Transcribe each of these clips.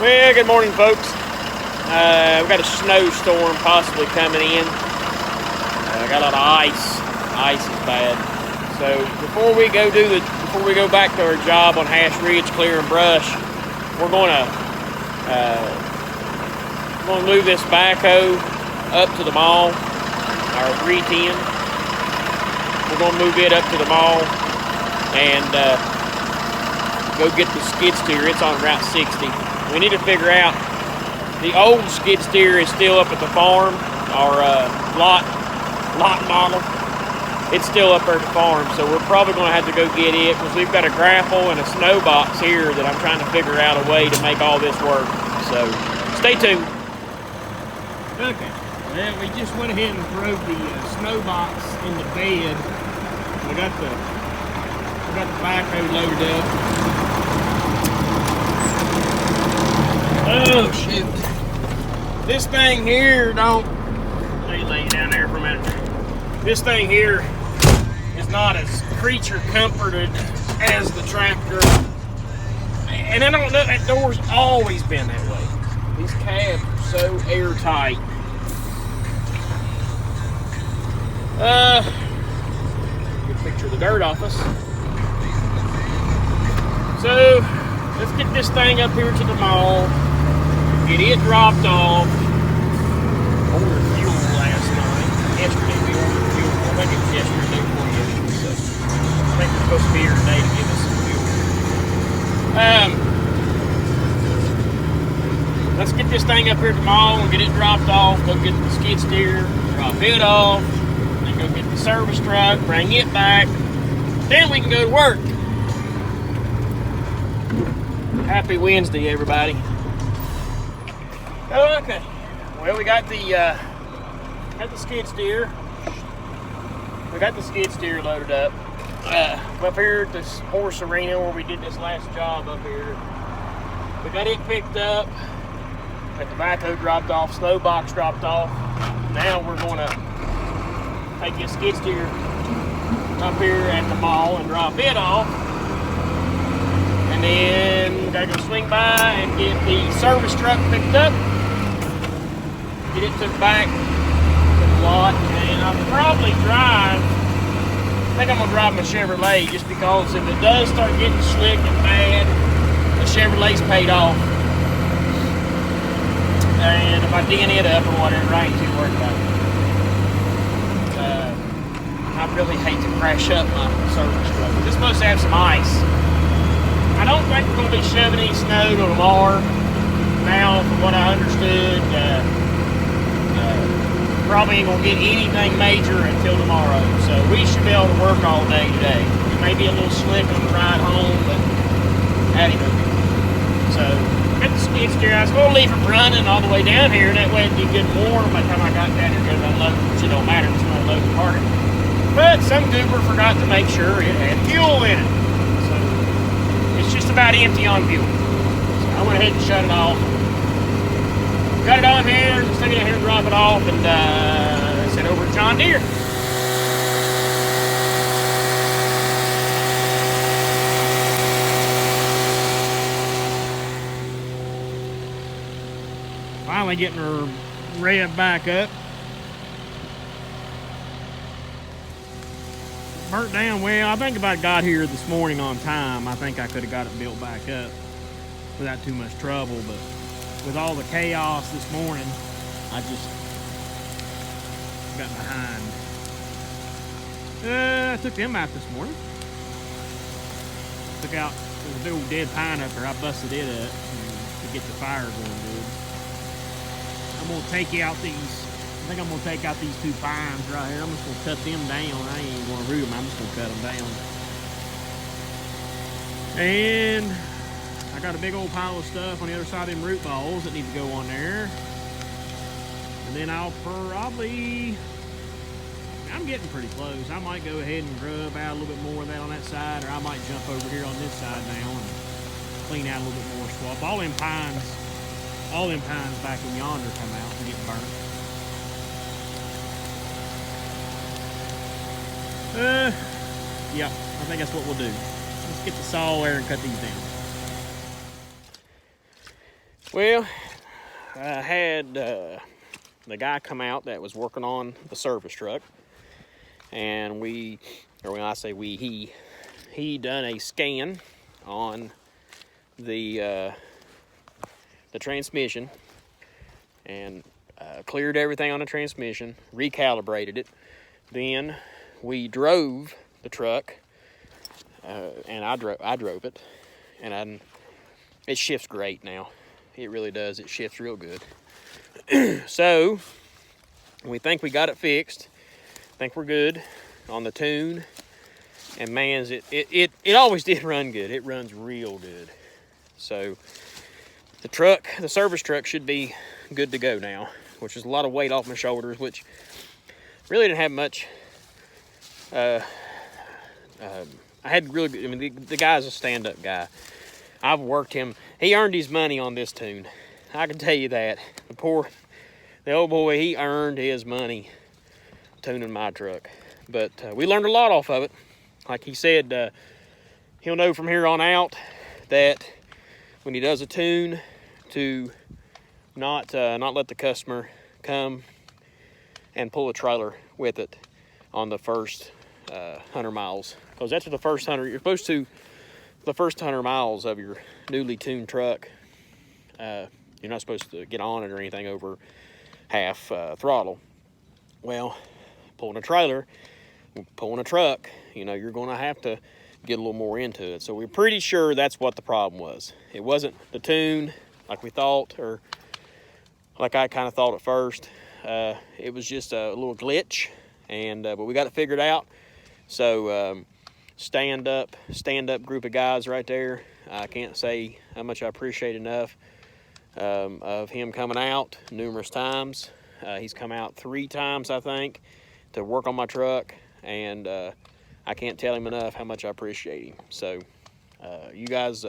Well, good morning, folks. We've got a snowstorm possibly coming in. Got a lot of ice. Ice is bad. So before we go back to our job on Hash Ridge clearing brush, we're gonna move this backhoe up to the mall, our 310. We're gonna move it up to the mall and go get the skid steer. It's on Route 60. We need to figure out, the old skid steer is still up at the farm, our lot model. It's still up there at the farm, so we're probably going to have to go get it because we've got a grapple and a snow box here that I'm trying to figure out a way to make all this work. So stay tuned. Okay, well, we just went ahead and threw the snow box in the bed. We got the backhoe loaded up. Oh shoot! This thing here let me lay it down there for a minute. This thing here is not as creature comforted as the tractor, and I don't know, that door's always been that way. These cabs are so airtight. Good picture of the dirt off us. So let's get this thing up here to the mall. Get it dropped off. Ordered fuel last night. Yesterday we ordered fuel. I think it was yesterday before yesterday. So I think we're supposed to be here today to give us some fuel. Let's get this thing up here at the mall and get it dropped off. Go get the skid steer, drop it off, then go get the service truck, bring it back. Then we can go to work. Happy Wednesday, everybody. Okay, well, we got the skid steer. We got the skid steer loaded up. Up here at this horse arena where we did this last job up here. We got it picked up. Got the backhoe dropped off, snow box dropped off. Now we're gonna take this skid steer up here at the mall and drop it off. And then gotta go swing by and get the service truck picked up. Get it took back to the lot, and I'll probably I think I'm gonna drive my Chevrolet just because if it does start getting slick and bad, the Chevrolet's paid off. And if I dent it up or whatever, I ain't too worried about it. I really hate to crash up my service truck. It's supposed to have some ice. I don't think we're gonna be shoving any snow till tomorrow. Now, from what I understood, probably ain't gonna get anything major until tomorrow, so we should be able to work all day today. It may be a little slick on the ride home, but anyway. So, got the skid steer. I was gonna leave it running all the way down here, and that way it'd be good and warm by the time I got down here to unload, which it don't matter, it's not loaded part. But some goober forgot to make sure it had fuel in it. So, it's just about empty on fuel. So I went ahead and shut it off. Got it on here, just take it in here and drop it off, and send over to John Deere. Finally getting her revved back up. Burnt down well. I think if I got here this morning on time, I think I could have got it built back up without too much trouble, but with all the chaos this morning, I just got behind. I took them out this morning. Took out, there was a big old dead pine up there. I busted it up to get the fire going good. I'm gonna take out these, I think I'm gonna take out these two pines right here. I'm just gonna cut them down. I ain't even gonna root them, I'm just gonna cut them down. And I got a big old pile of stuff on the other side of them root balls that need to go on there. And then I'll probably, I'm getting pretty close. I might go ahead and grub out a little bit more of that on that side, or I might jump over here on this side now and clean out a little bit more swamp. All them pines back in yonder come out and get burnt. Yeah, I think that's what we'll do. Let's get the saw there and cut these down. Well, I had the guy come out that was working on the service truck, and when I say we, he done a scan on the transmission and cleared everything on the transmission, recalibrated it. Then we drove the truck, and I drove it, and it shifts great now. It really does. It shifts real good. So we think we got it fixed. Think we're good on the tune. And man, it always did run good. It runs real good. So the service truck should be good to go now, which is a lot of weight off my shoulders, which really didn't have much. I had really good, I mean, the guy's a stand-up guy. I've worked him. He earned his money on this tune. I can tell you that. The old boy, he earned his money tuning my truck. But we learned a lot off of it. Like he said, he'll know from here on out that when he does a tune to not let the customer come and pull a trailer with it on the first 100 miles. Because after the first 100, you're supposed to, the first 100 miles of your newly tuned truck, you're not supposed to get on it or anything over half throttle. Well, pulling a trailer, pulling a truck, you're going to have to get a little more into it. So we're pretty sure that's what the problem was. It wasn't the tune like we thought, or like I kind of thought at first. It was just a little glitch, but we got it figured out. So stand up group of guys right there. I can't say how much I appreciate enough of him coming out numerous times. He's come out 3 times, I think, to work on my truck, and I can't tell him enough how much I appreciate him. So you guys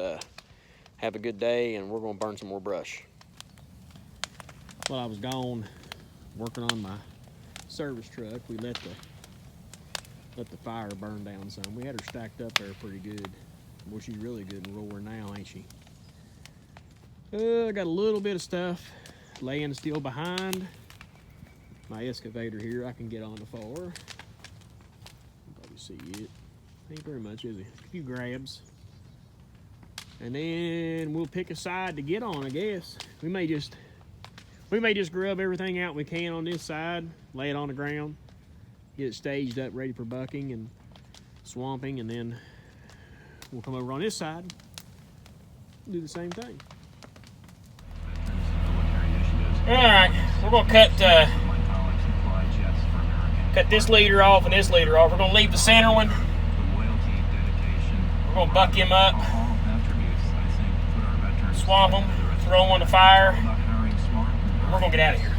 have a good day, and we're going to burn some more brush. While I was gone working on my service truck, we let the fire burn down some. We had her stacked up there pretty good. Boy, she's really good and roaring now, ain't she? I got a little bit of stuff laying still behind my excavator here. I can get on the far. You can probably see it. Ain't very much, is it? A few grabs. And then we'll pick a side to get on, I guess. We may just grub everything out we can on this side, lay it on the ground, get it staged up, ready for bucking and swamping, and then we'll come over on this side, do the same thing. All right, we're gonna cut this leader off and this leader off. We're gonna leave the center one. We're gonna buck him up, swamp him, throw him on the fire, and we're gonna get out of here.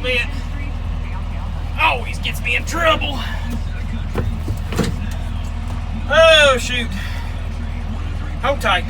bit. Always gets me in trouble. Oh shoot. Hold tight.